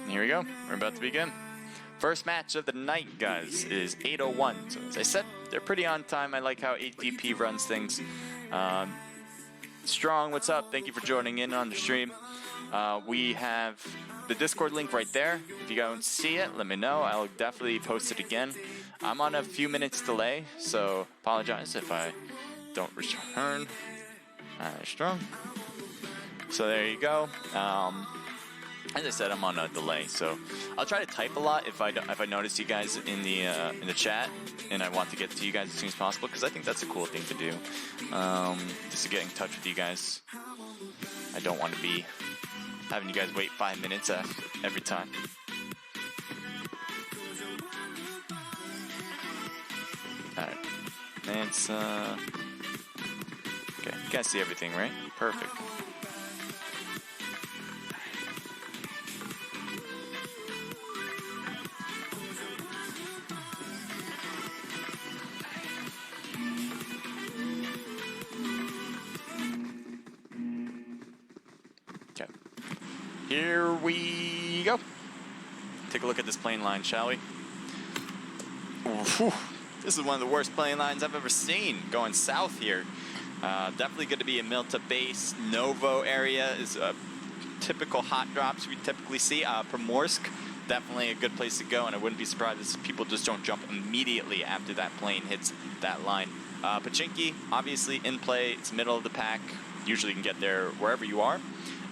Here we go. We're about to begin. First match of the night, guys, is 8:01. So as I said, they're pretty on time. I like how ADP runs things. Strong, what's up? Thank you for joining in on the stream. We have the Discord link right there. If you don't see it, let me know. I'll definitely post it again. I'm on a few minutes delay, so apologize if I don't return. Strong. So there you go. As I said, I'm on a delay, so I'll try to type a lot if I notice you guys in the chat, and I want to get to you guys as soon as possible, because I think that's a cool thing to do. Just to get in touch with you guys. I don't want to be having you guys wait 5 minutes every time. Alright. It's okay, you guys see everything, right? Perfect. Here we go. Take a look at this plane line, shall we? Ooh, this is one of the worst plane lines I've ever seen going south here. Definitely going to be a Milta base. Novo area is a typical hot drops we typically see. Primorsk, definitely a good place to go, and I wouldn't be surprised if people just don't jump immediately after that plane hits that line. Pachinki, obviously in play. It's middle of the pack. Usually you can get there wherever you are.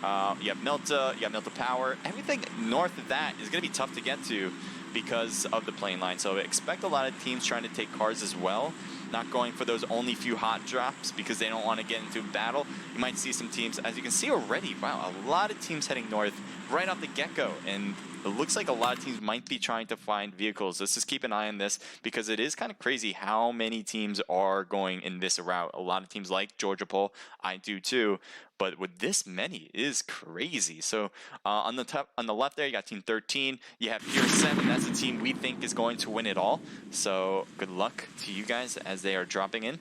You have Milta, you have Milta Power. Everything north of that is going to be tough to get to because of the plane line. So expect a lot of teams trying to take cars as well, not going for those only few hot drops because they don't want to get into battle. You might see some teams, as you can see already, wow, a lot of teams heading north right off the get-go. And it looks like a lot of teams might be trying to find vehicles. Let's just keep an eye on this because it is kind of crazy how many teams are going in this route. A lot of teams like Georgia Pole, I do too. But with this many is crazy. So on the left there, you got Team 13. You have Pure 7. That's the team we think is going to win it all. So good luck to you guys as they are dropping in.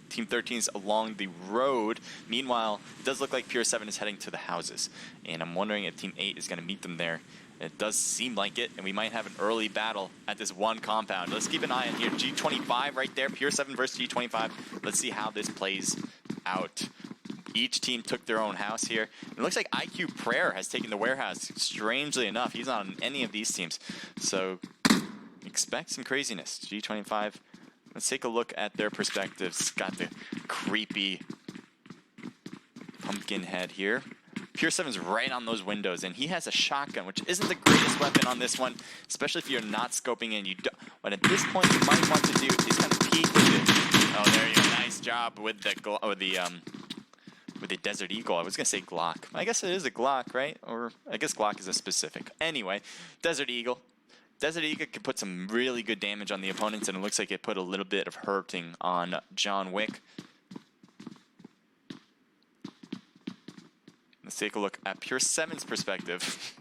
Team 13 is along the road. Meanwhile, it does look like Pure 7 is heading to the houses. And I'm wondering if Team 8 is going to meet them there. It does seem like it, and we might have an early battle at this one compound. Let's keep an eye on here. G25 right there, Pure 7 versus G25. Let's see how this plays out. Each team took their own house here. It looks like IQ Prayer has taken the warehouse. Strangely enough, he's not on any of these teams. So expect some craziness. G25, let's take a look at their perspectives. Got the creepy pumpkin head here. Pure 7's right on those windows, and he has a shotgun, which isn't the greatest weapon on this one, especially if you're not scoping in. But at this point, you might want to do is kind of peek with it. Oh, there you go. Nice job with the Desert Eagle. I was gonna say Glock. I guess it is a Glock, right? Or I guess Glock is a specific. Anyway, Desert Eagle. Desert Eagle can put some really good damage on the opponents, and it looks like it put a little bit of hurting on John Wick. Let's take a look at Pure 7's perspective.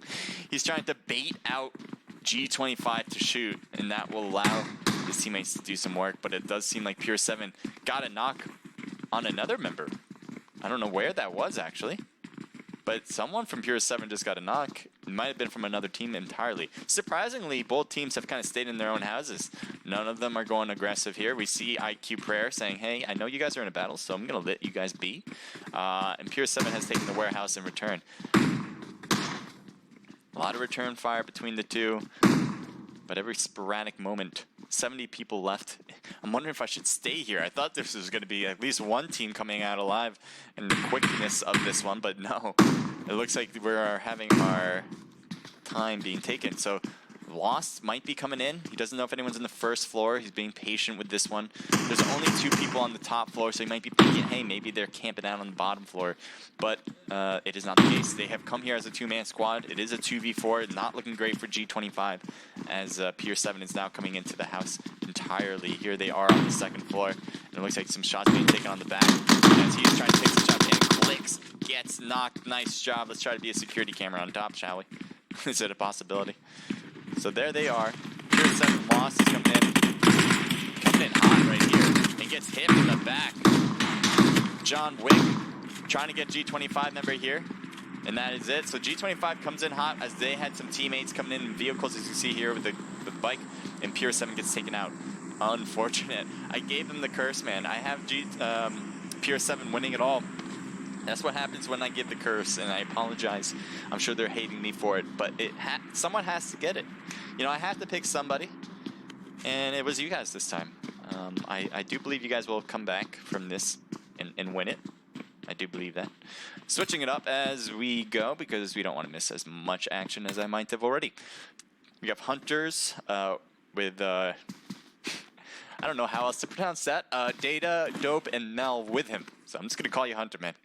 He's trying to bait out G25 to shoot, and that will allow his teammates to do some work, but it does seem like Pure 7 got a knock on another member. I don't know where that was, actually, but someone from Pure 7 just got a knock. It might have been from another team entirely. Surprisingly, both teams have kind of stayed in their own houses. None of them are going aggressive here. We see IQ Prayer saying, hey, I know you guys are in a battle, so I'm going to let you guys be. And Pure 7 has taken the warehouse in return. A lot of return fire between the two, but every sporadic moment. 70 people left. I'm wondering if I should stay here. I thought this was going to be at least one team coming out alive and the quickness of this one, but no. It looks like we're having our time being taken. So Lost might be coming in. He doesn't know if anyone's in the first floor. He's being patient with this one. There's only 2 people on the top floor, so he might be thinking, hey, maybe they're camping out on the bottom floor. But it is not the case. They have come here as a 2-man squad. It is a 2v4. Not looking great for G25 as Pure 7 is now coming into the house entirely. Here they are on the 2nd floor. And it looks like some shots being taken on the back. As he's trying to take some shots and clicks, gets knocked. Nice job. Let's try to be a security camera on top, shall we? Is it a possibility? So there they are. Pure 7 Lost is coming in hot right here, and gets hit in the back. John Wick trying to get G25 member here. And that is it. So G25 comes in hot as they had some teammates coming in vehicles, as you see here with the bike, and Pure 7 gets taken out. Unfortunate. I gave them the curse, man. I have Pure 7 winning it all. That's what happens when I give the curse, and I apologize. I'm sure they're hating me for it, but someone has to get it. You know, I have to pick somebody, and it was you guys this time. I do believe you guys will come back from this and win it. I do believe that. Switching it up as we go, because we don't want to miss as much action as I might have already. We have Hunters with... I don't know how else to pronounce that. Data, Dope, and Mel with him. So I'm just gonna call you Hunter, man.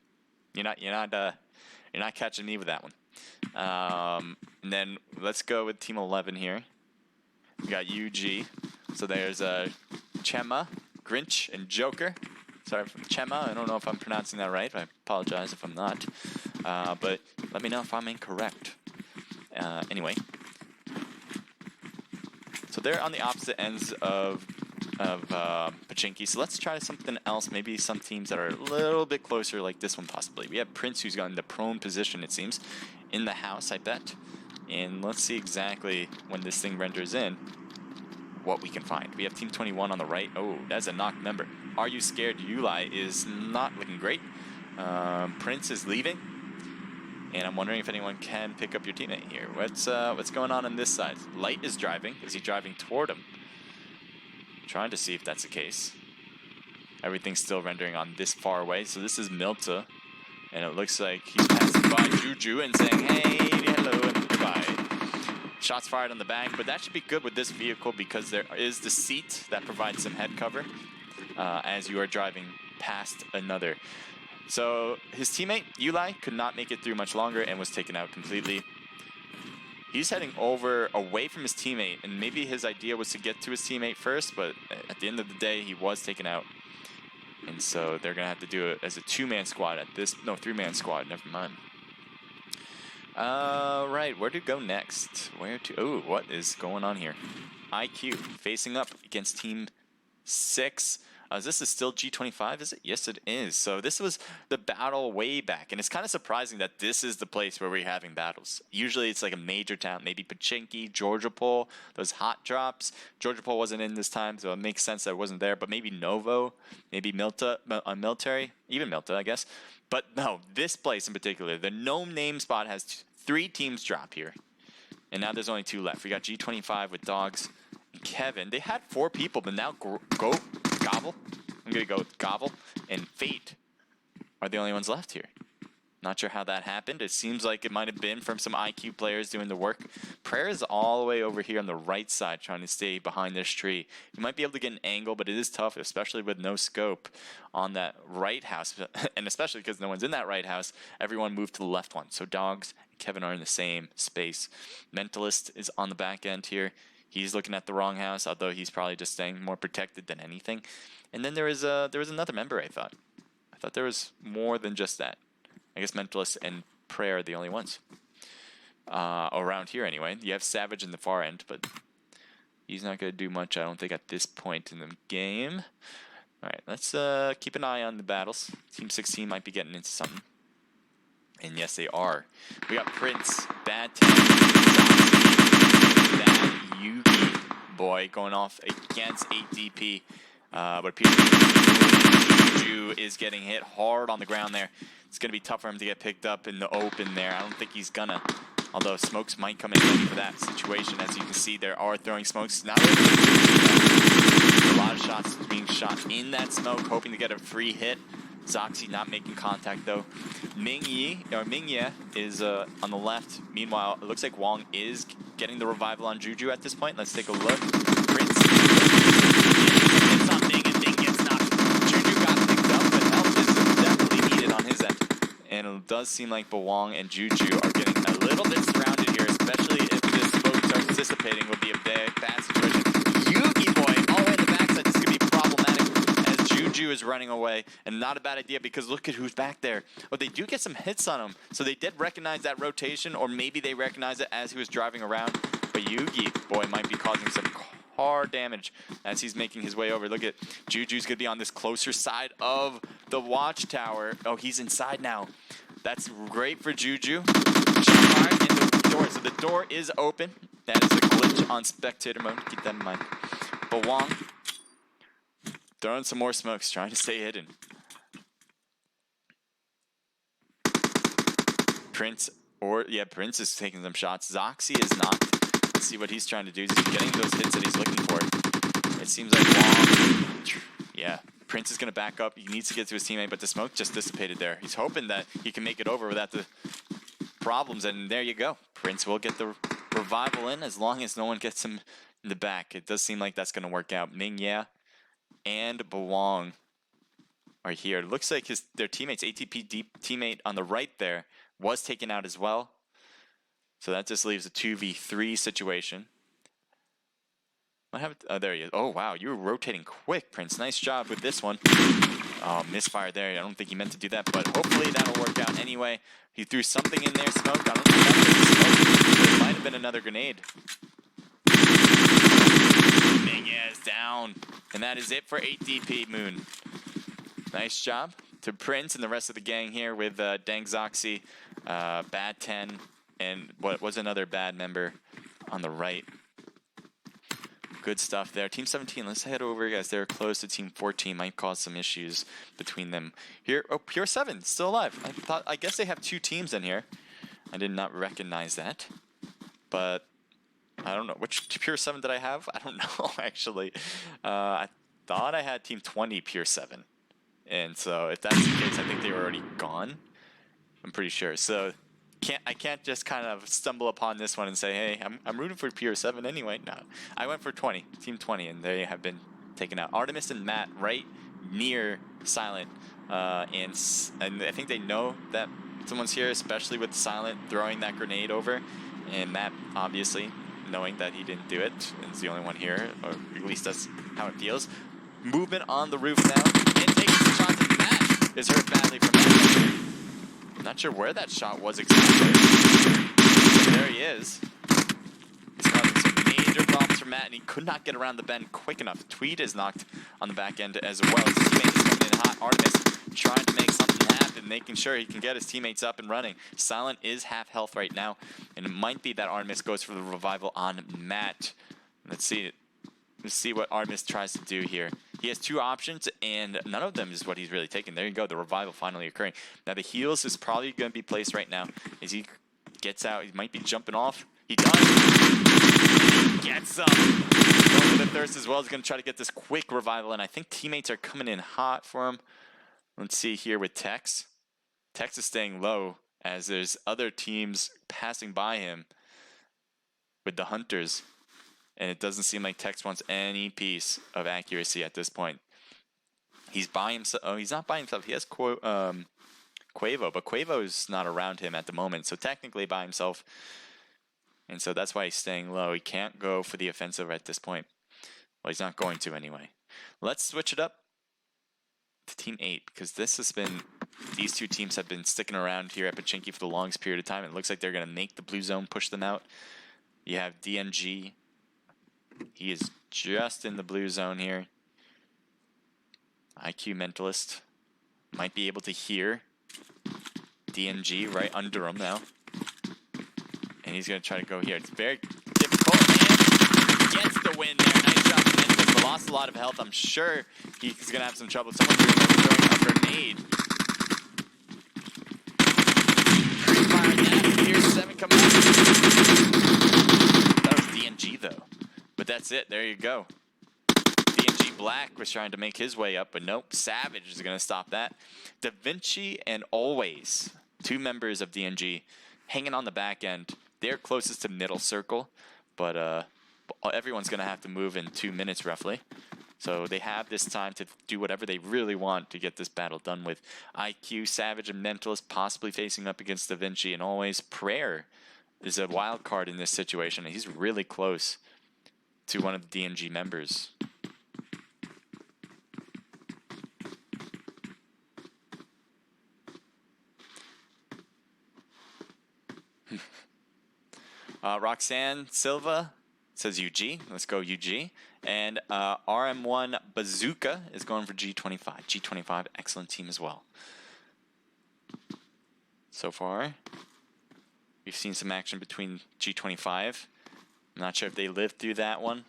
You're not catching me with that one. And then let's go with Team 11 here. We got UG. So there's Chema, Grinch, and Joker. Sorry, Chema. I don't know if I'm pronouncing that right. I apologize if I'm not. But let me know if I'm incorrect. Anyway. So they're on the opposite ends of Pachinki. So let's try something else. Maybe some teams that are a little bit closer, like this one possibly. We have Prince, who's got in the prone position, it seems, in the house, I bet. And let's see exactly when this thing renders in what we can find. We have Team 21 on the right. Oh, that's a knocked member. Are You Scared? Yulai is not looking great. Prince is leaving. And I'm wondering if anyone can pick up your teammate here. What's going on this side? Light is driving. Is he driving toward him? Trying to see if that's the case. Everything's still rendering on this far away. So this is Milta. And it looks like he's passing by Juju and saying, hey, hello, and goodbye. Shots fired on the back, but that should be good with this vehicle because there is the seat that provides some head cover as you are driving past another. So his teammate, Yulai, could not make it through much longer and was taken out completely. He's heading away from his teammate, and maybe his idea was to get to his teammate first, but at the end of the day, he was taken out. And so they're going to have to do it as a two-man squad at this... No, three-man squad. Never mind. Right, where to go next? Oh, what is going on here? IQ facing up against Team 6. This is still G25, is it? Yes, it is. So this was the battle way back, and it's kind of surprising that this is the place where we're having battles. Usually it's like a major town, maybe Pachinki, Georgopol, those hot drops. Georgopol wasn't in this time, so it makes sense that it wasn't there, but maybe Novo, maybe Milta, Military, even Milta, I guess. But no, this place in particular, the no name spot has 3 teams drop here, and now there's only 2 left. We got G25 with Dogs and Kevin. They had 4 people, but now Gobble. I'm going to go with Gobble and Fate are the only ones left here. Not sure how that happened. It seems like it might have been from some IQ players doing the work. Prayer is all the way over here on the right side trying to stay behind this tree. You might be able to get an angle, but it is tough, especially with no scope on that right house. And especially because no one's in that right house, everyone moved to the left one. So Dogs and Kevin are in the same space. Mentalist is on the back end here. He's looking at the wrong house, although he's probably just staying more protected than anything. And then there was another member, I thought. I thought there was more than just that. I guess Mentalist and Prayer are the only ones. Around here, anyway. You have Savage in the far end, but he's not going to do much, I don't think, at this point in the game. All right, let's keep an eye on the battles. Team 16 might be getting into something. And yes, they are. We got Prince, Bad Time, Bad Yugi boy going off against 8DP. But Juju is getting hit hard on the ground there. It's going to be tough for him to get picked up in the open there. I don't think he's gonna. Although smokes might come in for that situation. As you can see, there are throwing smokes. Not really a lot of shots being shot in that smoke, hoping to get a free hit. Zoxy not making contact though. Mingye is on the left. Meanwhile, it looks like Wong is getting the revival on Juju at this point. Let's take a look. Prince. It's not Ming, and Ming gets knocked. Juju got picked up, but help is definitely needed on his end. And it does seem like Bawang and Juju are getting a little bit surrounded here, especially if this smoke starts dissipating, would be a bad situation. Yugi boy, all the way in the backside. This is going to be problematic as Juju is running away, and not a bad idea because look at who's back there. Oh, they do get some hits on him, so they did recognize that rotation, or maybe they recognized it as he was driving around. But Yugi boy might be causing some hard damage as he's making his way over. Look at Juju's going to be on this closer side of the watchtower. Oh, he's inside now. That's great for Juju. Shot fired into the door, so the door is open. That is a glitch on spectator mode. Keep that in mind. Bawang throwing some more smokes, trying to stay hidden. Prince is taking some shots. Zoxy is not. Let's see what he's trying to do. He's getting those hits that he's looking for. It seems like Wong. Yeah, Prince is going to back up. He needs to get to his teammate, but the smoke just dissipated there. He's hoping that he can make it over without the problems, and there you go. Prince will get the revival in as long as no one gets him in the back. It does seem like that's going to work out. Ming Ye and Bawang are here. It looks like their teammates, ATP teammate on the right there, was taken out as well. So that just leaves a 2v3 situation. What happened? Oh, there he is. Oh, wow. You were rotating quick, Prince. Nice job with this one. Oh, misfire there. I don't think he meant to do that, but hopefully that'll work out anyway. He threw something in there, smoke. I don't think that was smoke. It might have been another grenade. Ming Ye is down. And that is it for 8DP Moon. Nice job to Prince and the rest of the gang here with Dang Zoxy, Bad 10, and what was another bad member on the right. Good stuff there. Team 17, let's head over, guys. They're close to Team 14. Might cause some issues between them. Here, oh, Pure 7, still alive. I guess they have 2 teams in here. I did not recognize that. But I don't know. Which Pure 7 did I have? I don't know, actually. I thought I had Team 20 Pure 7. And so if that's the case, I think they were already gone. I'm pretty sure. So I can't just kind of stumble upon this one and say, hey, I'm rooting for Pure 7 anyway. No, I went for 20, Team 20, and they have been taken out. Artemis and Matt right near Silent, and I think they know that someone's here, especially with Silent throwing that grenade over, and Matt obviously knowing that he didn't do it, and is the only one here, or at least that's how it feels. Movement on the roof now, and taking some shots, and Matt is hurt badly from that. Not sure where that shot was exactly. But there he is. He's causing some major problems for Matt, and he could not get around the bend quick enough. Tweed is knocked on the back end as well. His teammate is coming in hot. Artemis trying to make something happen, making sure he can get his teammates up and running. Silent is half health right now, and it might be that Artemis goes for the revival on Matt. Let's see. Let's see what Artemis tries to do here. He has 2 options, and none of them is what he's really taking. There you go, the revival finally occurring. Now the heals is probably going to be placed right now. As he gets out, he might be jumping off. He does. He gets up. Going for the thirst as well. He's going to try to get this quick revival, and I think teammates are coming in hot for him. Let's see here with Tex. Tex is staying low as there's other teams passing by him with the Hunters. And it doesn't seem like Tex wants any piece of accuracy at this point. He's by himself. Oh, he's not by himself. He has Quavo, but Quavo's not around him at the moment. So technically by himself. And so that's why he's staying low. He can't go for the offensive at this point. Well, he's not going to anyway. Let's switch it up to Team 8. Because these 2 teams have been sticking around here at Pachinki for the longest period of time. It looks like they're going to make the blue zone, push them out. You have DNG. He is just in the blue zone here. IQ Mentalist might be able to hear DNG right under him now. And he's going to try to go here. It's very difficult, and gets the win there. Nice job, Mentalist, but lost a lot of health. I'm sure he's going to have some trouble. Someone throwing a grenade. Fire that. Here's 7 coming out. That was DNG, though. But that's it. There you go. DNG Black was trying to make his way up, but nope. Savage is going to stop that. Da Vinci and Always, 2 members of DNG, hanging on the back end. They're closest to middle circle, but everyone's going to have to move in 2 minutes roughly. So they have this time to do whatever they really want to get this battle done with. IQ, Savage, and Mentalist possibly facing up against Da Vinci and Always. Prayer is a wild card in this situation, and he's really close to one of the DNG members. Roxanne Silva says UG. Let's go UG. And RM1 Bazooka is going for G25. G25, excellent team as well. so far. We've seen some action between G25. I'm not sure if they lived through that one,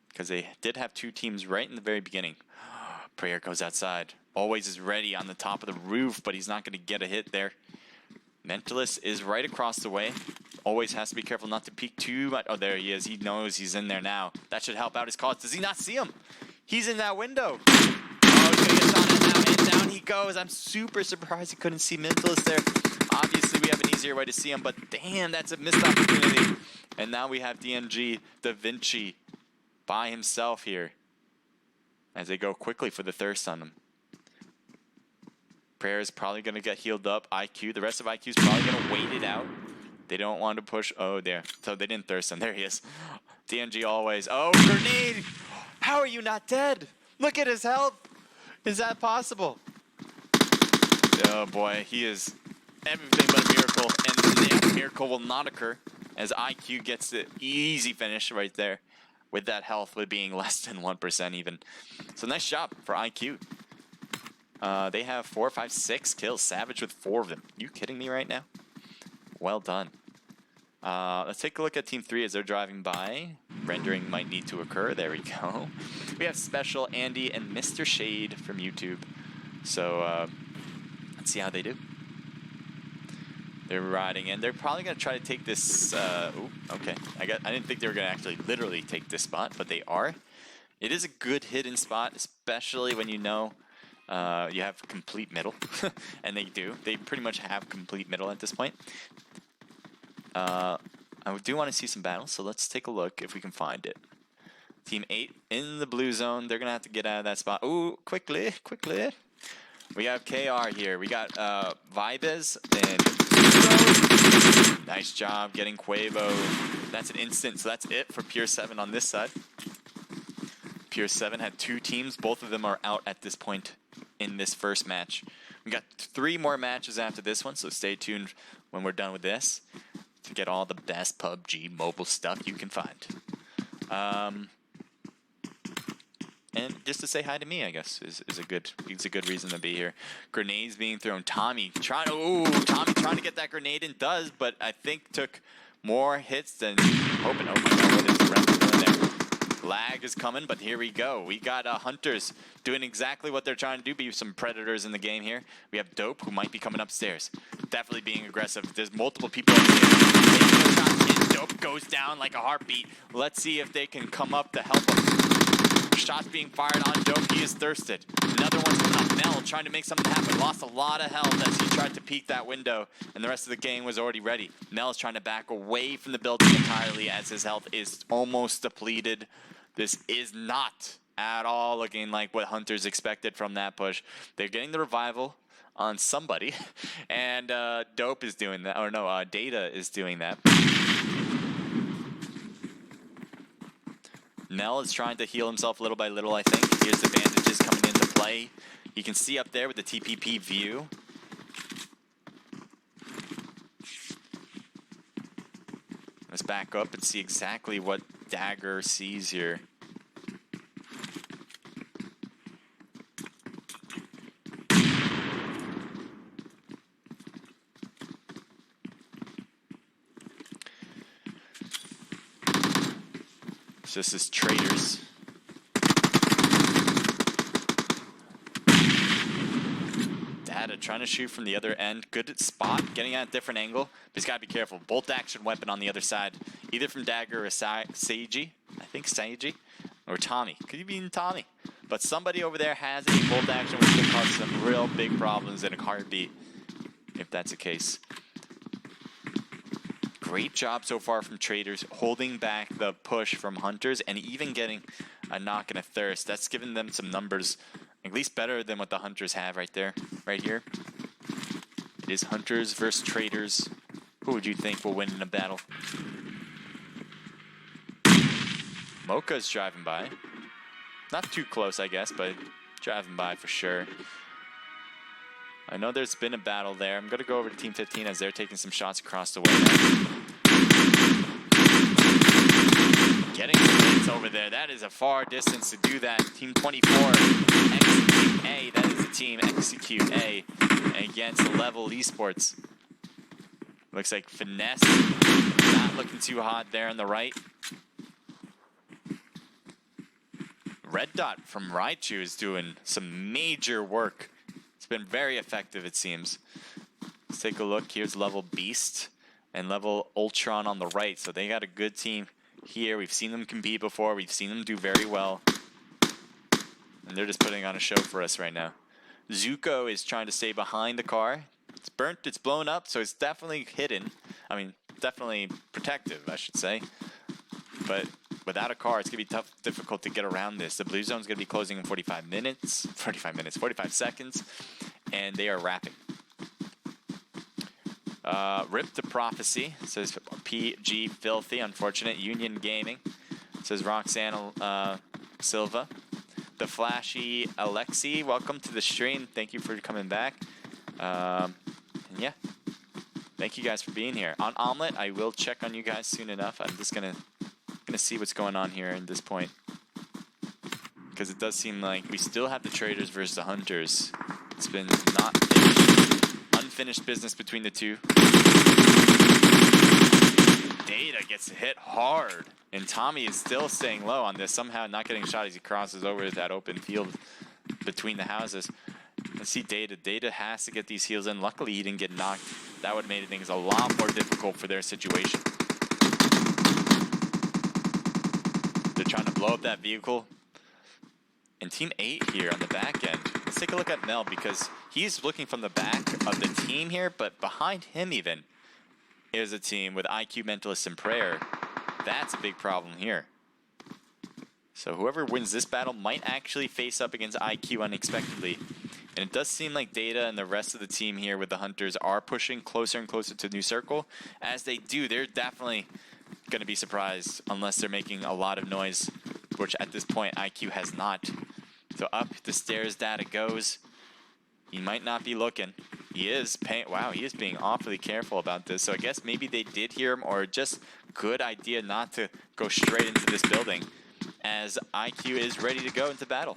because they did have two teams right in the very beginning. Prayer goes outside. Always is ready on the top of the roof, but he's not going to get a hit there. Mentalist is right across the way. Always has to be careful not to peek too much. Oh, there he is. He knows he's in there now. That should help out his cause. Does he not see him? He's in that window. Oh, he's going to get shot at now, and down he goes. I'm super surprised he couldn't see Mentalist there. Obviously, we have an easier way to see him, but damn, that's a missed opportunity. And now we have DMG Da Vinci by himself here as they go quickly for the thirst on him. Prayer is probably going to get healed up. IQ, the rest of IQ is probably going to wait it out. They don't want to push. Oh, there. So they didn't thirst him. There he is. DMG always. Oh, grenade! How are you not dead? Look at his health. Is that possible? Oh, boy. He is everything but a miracle. And the miracle will not occur as IQ gets the easy finish right there with that health with being less than 1% even. So nice job for IQ. They have 4, 5, 6 kills. Savage with 4 of them. You kidding me right now? Well done. Let's take a look at Team 3 as they're driving by. Rendering might need to occur. There we go. We have Special, Andy, and Mr. Shade from YouTube. So let's see how they do. They're riding in. They're probably going to try to take this. Ooh, okay. I didn't think they were going to actually literally take this spot, but they are. It is a good hidden spot, especially when you know you have complete middle, and they do. They pretty much have complete middle at this point. I do want to see some battles, so let's take a look if we can find it. Team 8 in the blue zone. They're going to have to get out of that spot. Ooh, quickly, quickly. We have KR here. We got Vibes and nice job getting Quavo. That's an instant, so that's it for Pure 7 on this side. Pure 7 had 2 teams. Both of them are out at this point in this first match. We got 3 more matches after this one, so stay tuned when we're done with this to get all the best PUBG Mobile stuff you can find. And just to say hi to me, I guess, is a good reason to be here. Grenades being thrown. Tommy trying to get that grenade in, does, but I think took more hits than hoping. Oh my god, what is the rest doing there? Lag is coming, but here we go. We got Hunters doing exactly what they're trying to do, be some predators in the game here. We have Dope, who might be coming upstairs. Definitely being aggressive. There's multiple people upstairs. Dope goes down like a heartbeat. Let's see if they can come up to help him. Shots being fired on Dope. He is thirsted. Another one's coming up. Mel trying to make something happen. Lost a lot of health as he tried to peek that window, and the rest of the gang was already ready. Mel is trying to back away from the building entirely as his health is almost depleted. This is not at all looking like what Hunters expected from that push. They're getting the revival on somebody, and Dope is doing that. Or no, Data is doing that. Nell is trying to heal himself little by little, I think. Here's the bandages coming into play. You can see up there with the TPP view. Let's back up and see exactly what Dagger sees here. So this is Traders. Data trying to shoot from the other end. Good spot, getting at a different angle. But he's got to be careful. Bolt action weapon on the other side. Either from Dagger or Seiji. I think Seiji. Or Tommy. Could you be Tommy? But somebody over there has a bolt action which could cause some real big problems in a heartbeat. If that's the case. Great job so far from Traders, holding back the push from Hunters and even getting a knock and a thirst. That's given them some numbers, at least better than what the Hunters have right there, right here. It is Hunters versus Traders. Who would you think will win in a battle? Mocha's driving by. Not too close, I guess, but driving by for sure. I know there's been a battle there. I'm going to go over to Team 15 as they're taking some shots across the way now. Getting the hits over there. That is a far distance to do that. Team 24, Execute A. That is the team, Execute A. against Level Esports. Looks like Finesse not looking too hot there on the right. Red Dot from Raichu is doing some major work. It's been very effective, it seems. Let's take a look. Here's Level Beast and Level Ultron on the right. So they got a good team here. We've seen them compete before. We've seen them do very well. And they're just putting on a show for us right now. Zuko is trying to stay behind the car. It's burnt, it's blown up, so it's definitely hidden. I mean, definitely protective, I should say. But without a car, it's going to be difficult to get around this. The blue zone's going to be closing in 45 seconds, and they are wrapping. Rip to Prophecy, says PG Filthy, unfortunate. Union Gaming, says Roxanne Silva. The Flashy Alexi, welcome to the stream. Thank you for coming back. And yeah, thank you guys for being here. On Omelet, I will check on you guys soon enough. I'm just gonna see what's going on here at this point, because it does seem like we still have the traders versus the hunters. It's been not unfinished business between the two. Data gets hit hard, and Tommy is still staying low on this, somehow not getting shot as he crosses over that open field between the houses. Let's see Data. Data has to get these heals in. Luckily, he didn't get knocked. That would have made things a lot more difficult for their situation. They're trying to blow up that vehicle. And Team 8 here on the back end. Let's take a look at Mel, because he's looking from the back of the team here, but behind him even is a team with IQ, Mentalist, and Prayer. That's a big problem here. So whoever wins this battle might actually face up against IQ unexpectedly. And it does seem like Data and the rest of the team here with the Hunters are pushing closer and closer to New Circle. As they do, they're definitely going to be surprised unless they're making a lot of noise, which at this point IQ has not. So up the stairs Data goes. He might not be looking. He is paying. Wow, he is being awfully careful about this. So I guess maybe they did hear him, or just good idea not to go straight into this building, as IQ is ready to go into battle.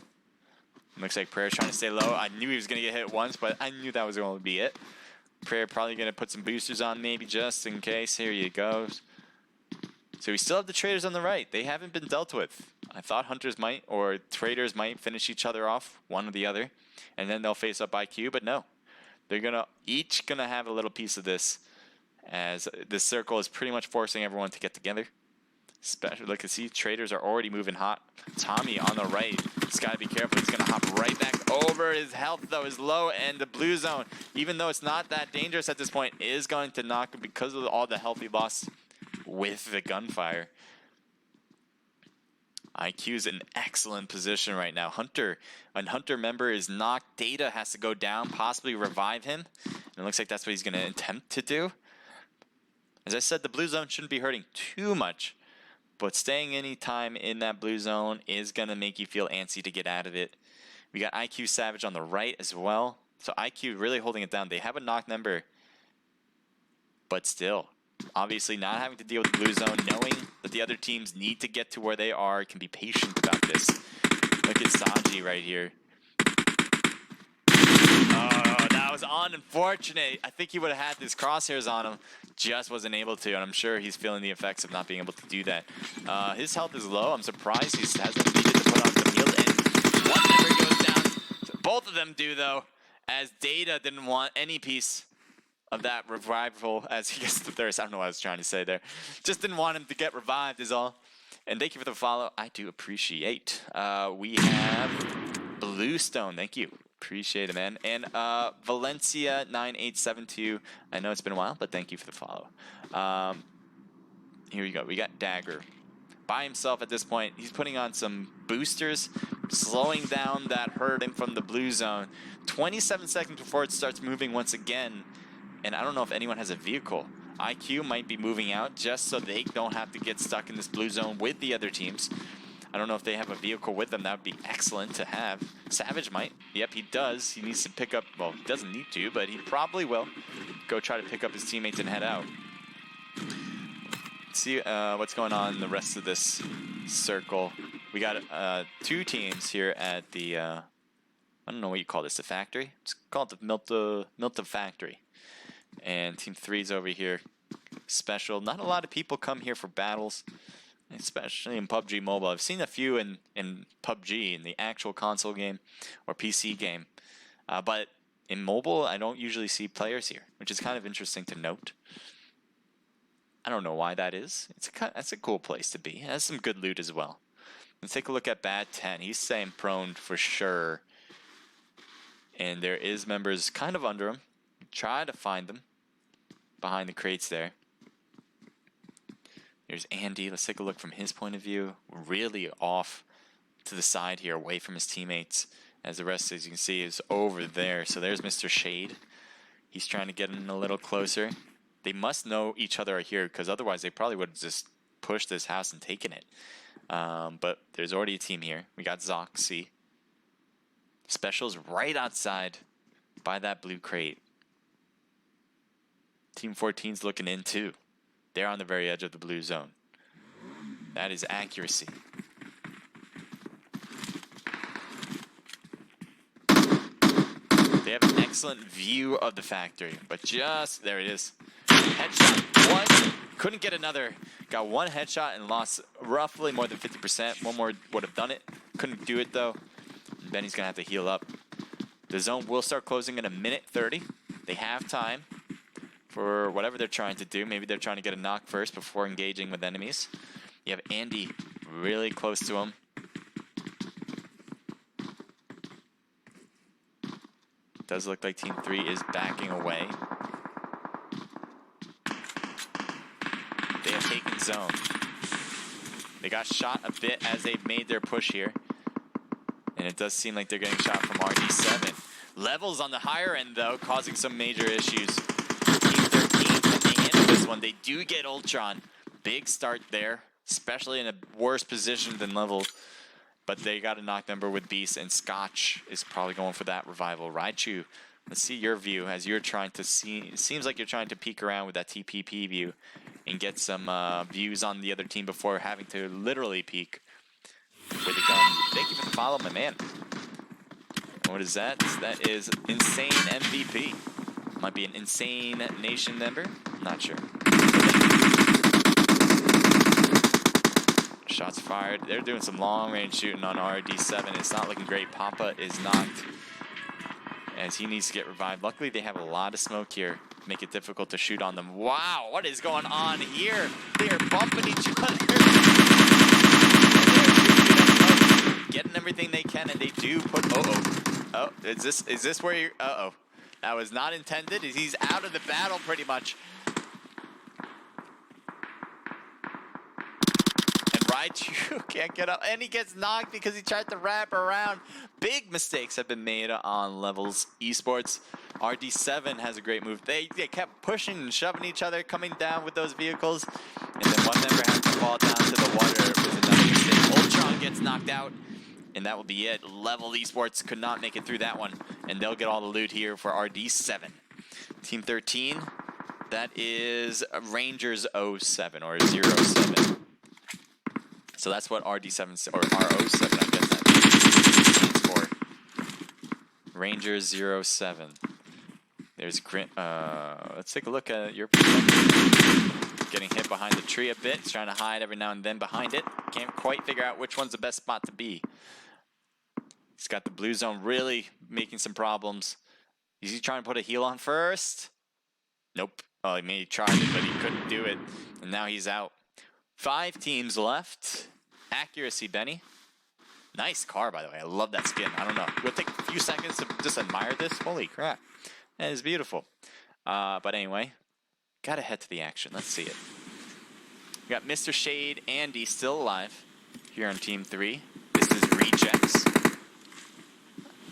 Looks like Prayer's trying to stay low. I knew he was going to get hit once, but I knew that was going to be it. Prayer probably going to put some boosters on maybe just in case. Here he goes. So we still have the traders on the right. They haven't been dealt with. I thought hunters might, or traders might finish each other off, one or the other, and then they'll face up IQ, but no. They're each gonna have a little piece of this, as this circle is pretty much forcing everyone to get together. Especially, look, see, traders are already moving hot. Tommy on the right. He's got to be careful. He's going to hop right back over. His health, though, is low, and the blue zone, even though it's not that dangerous at this point, is going to knock him because of all the health he lost with the gunfire. IQ's in excellent position right now. Hunter member is knocked. Data has to go down, possibly revive him. And it looks like that's what he's going to attempt to do. As I said, the blue zone shouldn't be hurting too much, but staying any time in that blue zone is going to make you feel antsy to get out of it. We got IQ Savage on the right as well. So IQ really holding it down. They have a knock member, but still, obviously not having to deal with the blue zone, knowing that the other teams need to get to where they are, can be patient about this. Look at Sanji right here. Oh, that was unfortunate. I think he would have had his crosshairs on him, just wasn't able to, and I'm sure he's feeling the effects of not being able to do that. His health is low. I'm surprised he hasn't needed to put on some heals, and one member goes down. Both of them do, though, as Data didn't want any piece of that revival as he gets the thirst. I don't know what I was trying to say there. Just didn't want him to get revived is all. And thank you for the follow. I do appreciate. We have Bluestone. Thank you. Appreciate it, man. And Valencia 9872. I know it's been a while, but thank you for the follow. Here we go. We got Dagger by himself at this point. He's putting on some boosters, slowing down that herd in from the blue zone. 27 seconds before it starts moving once again. And I don't know if anyone has a vehicle. IQ might be moving out just so they don't have to get stuck in this blue zone with the other teams. I don't know if they have a vehicle with them. That would be excellent to have. Savage might. Yep, he does. He needs to pick up, well, he doesn't need to, but he probably will go try to pick up his teammates and head out. Let's see what's going on in the rest of this circle. We got two teams here at the I don't know what you call this, the factory? It's called the Milta Factory. And Team 3's over here. Special. Not a lot of people come here for battles, especially in PUBG Mobile. I've seen a few in PUBG, in the actual console game or PC game. But in mobile, I don't usually see players here, which is kind of interesting to note. I don't know why that is. That's a cool place to be. It has some good loot as well. Let's take a look at Bad 10. He's staying prone for sure. And there is members kind of under him. Try to find them behind the crates there. There's Andy. Let's take a look from his point of view. Really off to the side here, away from his teammates. As the rest, as you can see, is over there. So there's Mr. Shade. He's trying to get in a little closer. They must know each other are here, because otherwise they probably would have just pushed this house and taken it. But there's already a team here. We got Zoxy. Special's right outside by that blue crate. Team 14's looking in too. They're on the very edge of the blue zone. That is accuracy. They have an excellent view of the factory, but just, there it is. Headshot, one, couldn't get another. Got one headshot and lost roughly more than 50%. One more would have done it. Couldn't do it though. Benny's gonna have to heal up. The zone will start closing in a minute 30. They have time for whatever they're trying to do. Maybe they're trying to get a knock first before engaging with enemies. You have Andy really close to him. Does look like Team 3 is backing away. They have taken zone. They got shot a bit as they made their push here. And it does seem like they're getting shot from RD7. Levels on the higher end, though, causing some major issues. Team 13, can they handle this one? They do get Ultron. Big start there, especially in a worse position than Level. But they got a knock number with Beast, and Scotch is probably going for that revival. Raichu, let's see your view as you're trying to see. It seems like you're trying to peek around with that TPP view and get some views on the other team before having to literally peek with a gun. Thank you for the follow, my man. What is that? That is Insane MVP. Might be an Insane Nation member. Not sure. Shots fired. They're doing some long-range shooting on RD7. It's not looking great. Papa is knocked as he needs to get revived. Luckily, they have a lot of smoke here. Make it difficult to shoot on them. Wow, what is going on here? They are bumping each other. Getting everything they can, and they do put. Oh, is this where you? That was not intended. He's out of the battle pretty much. Raichu can't get up, and he gets knocked because he tried to wrap around. Big mistakes have been made on Levels Esports. RD7 has a great move. They kept pushing and shoving each other, coming down with those vehicles, and then one member had to fall down to the water with another mistake. Ultron gets knocked out, and that will be it. Level Esports could not make it through that one, and they'll get all the loot here for RD7. Team 13, that is Rangers 07 or 07. So that's what RD7 or RO7, I guess that stands for. Rangers 07. There's Grant. Let's take a look at your perspective. Getting hit behind the tree a bit. He's trying to hide every now and then behind it. Can't quite figure out which one's the best spot to be. He's got the blue zone really making some problems. Is he trying to put a heal on first? Nope. Oh, he tried it, but he couldn't do it. And now he's out. 5 teams left. Accuracy, Benny. Nice car, by the way. I love that skin. I don't know. We'll take a few seconds to just admire this. Holy crap. That is beautiful. But anyway, gotta head to the action. Let's see it. We got Mr. Shade, Andy still alive here on Team 3. This is Rejects.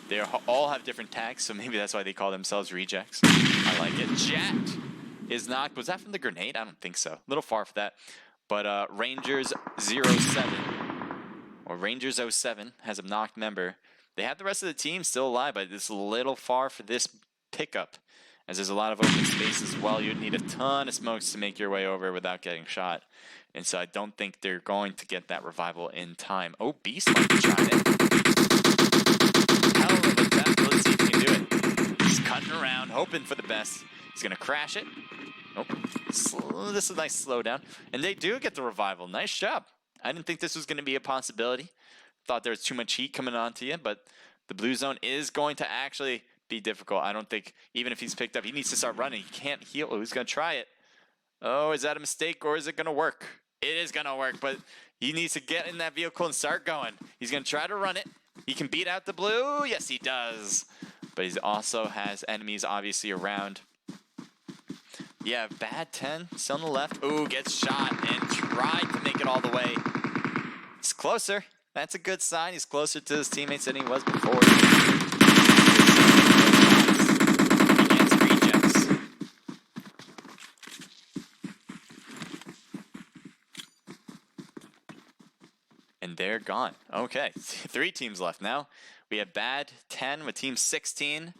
They all have different tags, so maybe that's why they call themselves Rejects. I like it. Jacked is knocked. Was that from the grenade? I don't think so. A little far for that. But Rangers 07 or Rangers 07 has a knocked member. They have the rest of the team still alive, but it's a little far for this pickup, as there's a lot of open space as well. You'd need a ton of smokes to make your way over without getting shot. And so I don't think they're going to get that revival in time. Oh, Beast might be trying it. Hell of a hoping for the best. He's going to crash it. Nope. This is a nice slowdown. And they do get the revival. Nice job. I didn't think this was going to be a possibility. Thought there was too much heat coming onto you, but the blue zone is going to actually be difficult. I don't think, even if he's picked up, he needs to start running. He can't heal. Oh, he's going to try it. Oh, is that a mistake or is it going to work? It is going to work, but he needs to get in that vehicle and start going. He's going to try to run it. He can beat out the blue. Yes, he does. But he also has enemies obviously around. Yeah, bad 10, still on the left. Ooh, gets shot and tried to make it all the way. He's closer. That's a good sign. He's closer to his teammates than he was before. Against rejects. And they're gone. Okay, 3 teams left now. We have bad 10 with team 16.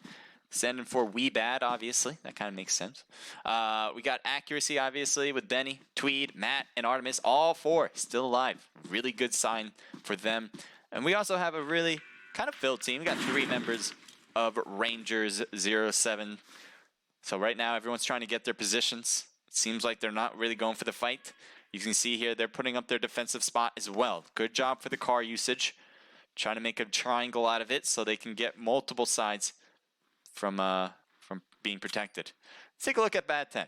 Sending for We Bad, obviously. That kind of makes sense. We got accuracy, obviously, with Benny, Tweed, Matt, and Artemis. All 4 still alive. Really good sign for them. And we also have a really kind of filled team. We got 3 members of Rangers 07. So right now, everyone's trying to get their positions. It seems like they're not really going for the fight. You can see here, they're putting up their defensive spot as well. Good job for the car usage. Trying to make a triangle out of it so they can get multiple sides from being protected. Let's take a look at Bad 10.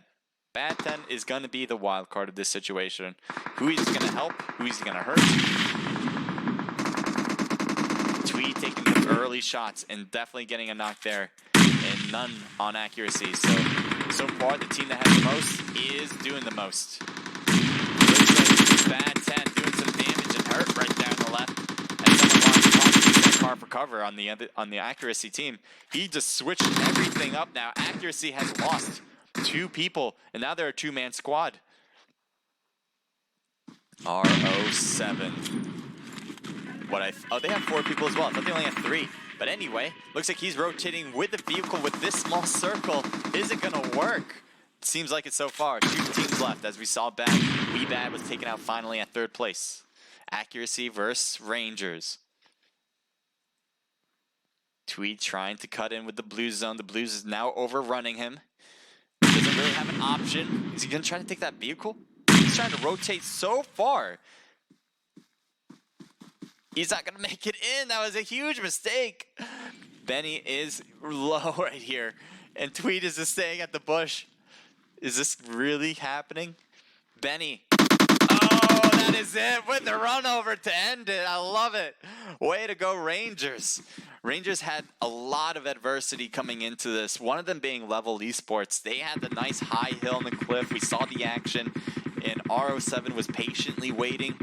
Bad 10 is going to be the wild card of this situation. Who he's going to help, who he's going to hurt. Tweed taking the early shots and definitely getting a knock there, and none on accuracy. So far, the team that has the most is doing the most. Bad 10 doing some damage and hurt right there on the left. Car for cover on the accuracy team. He just switched everything up now. Accuracy has lost 2 people, and now they're a 2-man squad. R07. Oh, they have 4 people as well. I thought they only had 3. But anyway, looks like he's rotating with the vehicle with this small circle. Is it gonna work? It seems like it so far. 2 teams left, as we saw We Bad was taken out finally at 3rd place. Accuracy versus Rangers. Tweed trying to cut in with the blue zone. The blues is now overrunning him. He doesn't really have an option. Is he going to try to take that vehicle? He's trying to rotate so far. He's not going to make it in. That was a huge mistake. Benny is low right here. And Tweed is just staying at the bush. Is this really happening? Benny. Oh, that is it with the run over to end it. I love it. Way to go, Rangers. Rangers had a lot of adversity coming into this, one of them being Level Esports. They had the nice high hill on the cliff. We saw the action, and R07 was patiently waiting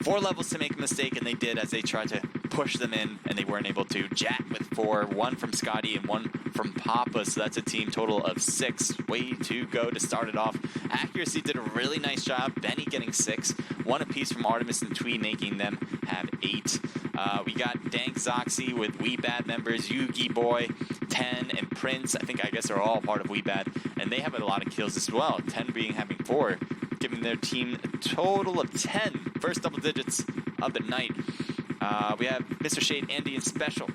4 levels to make a mistake, and they did as they tried to push them in, and they weren't able to. Jack with 4, 1 from Scotty and 1 from Papa, so that's a team total of 6. Way to go to start it off. Accuracy did a really nice job. Benny getting 6, 1 apiece from Artemis and Tweed, making them have 8. We got Dank Zoxy with We Bad members, Yugi Boy, 10, and Prince. I guess they're all part of We Bad, and they have a lot of kills as well. 10 having 4, giving their team a total of 10. First double digits of the night. We have Mr. Shade, Andy, and Special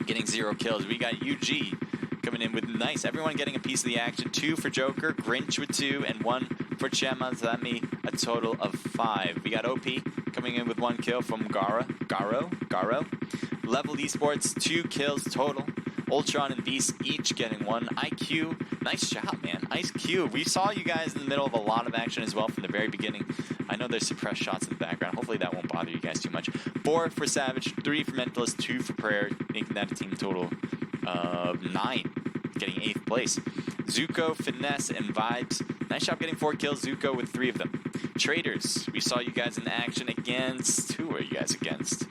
getting 0 kills. We got UG coming in with nice. Everyone getting a piece of the action. 2 for Joker, Grinch with 2, and 1 for Chema. So that made a total of 5. We got OP coming in with 1 kill from Garo. Level Esports, 2 kills total. Ultron and Beast each getting 1. IQ, nice job, man. Ice Cube, we saw you guys in the middle of a lot of action as well from the very beginning. I know there's suppressed shots in the background. Hopefully that won't bother you guys too much. 4 for Savage, 3 for Mentalist, 2 for Prayer, making that a team total of 9, getting 8th place. Zuko, Finesse, and Vibes. Nice job getting 4 kills. Zuko with 3 of them. Traders, we saw you guys in action against... Who were you guys against?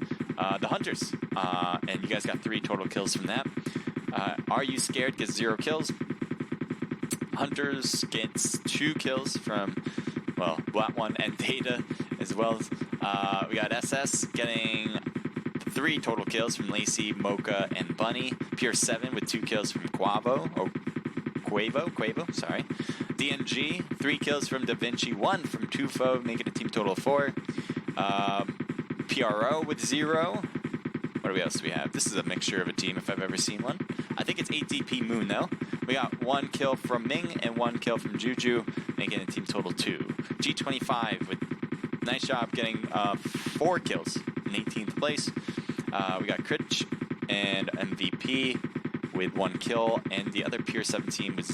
The Hunters. And you guys got 3 total kills from that. Are You Scared gets 0 kills. Hunters gets 2 kills from, well, that one and Data as well. We got SS getting 3 total kills from Lacey, Mocha, and Bunny. Pure 7 with 2 kills from Quavo, sorry. DNG, 3 kills from Da Vinci, 1 from Tufo, making a team total of 4. PRO with 0. What else do we have? This is a mixture of a team if I've ever seen one. I think it's 8DP Moon though. We got 1 kill from Ming and 1 kill from Juju, making a team total 2. G25 with nice job getting 4 kills in 18th place. We got Critch and MVP with 1 kill, and the other Pure 17 was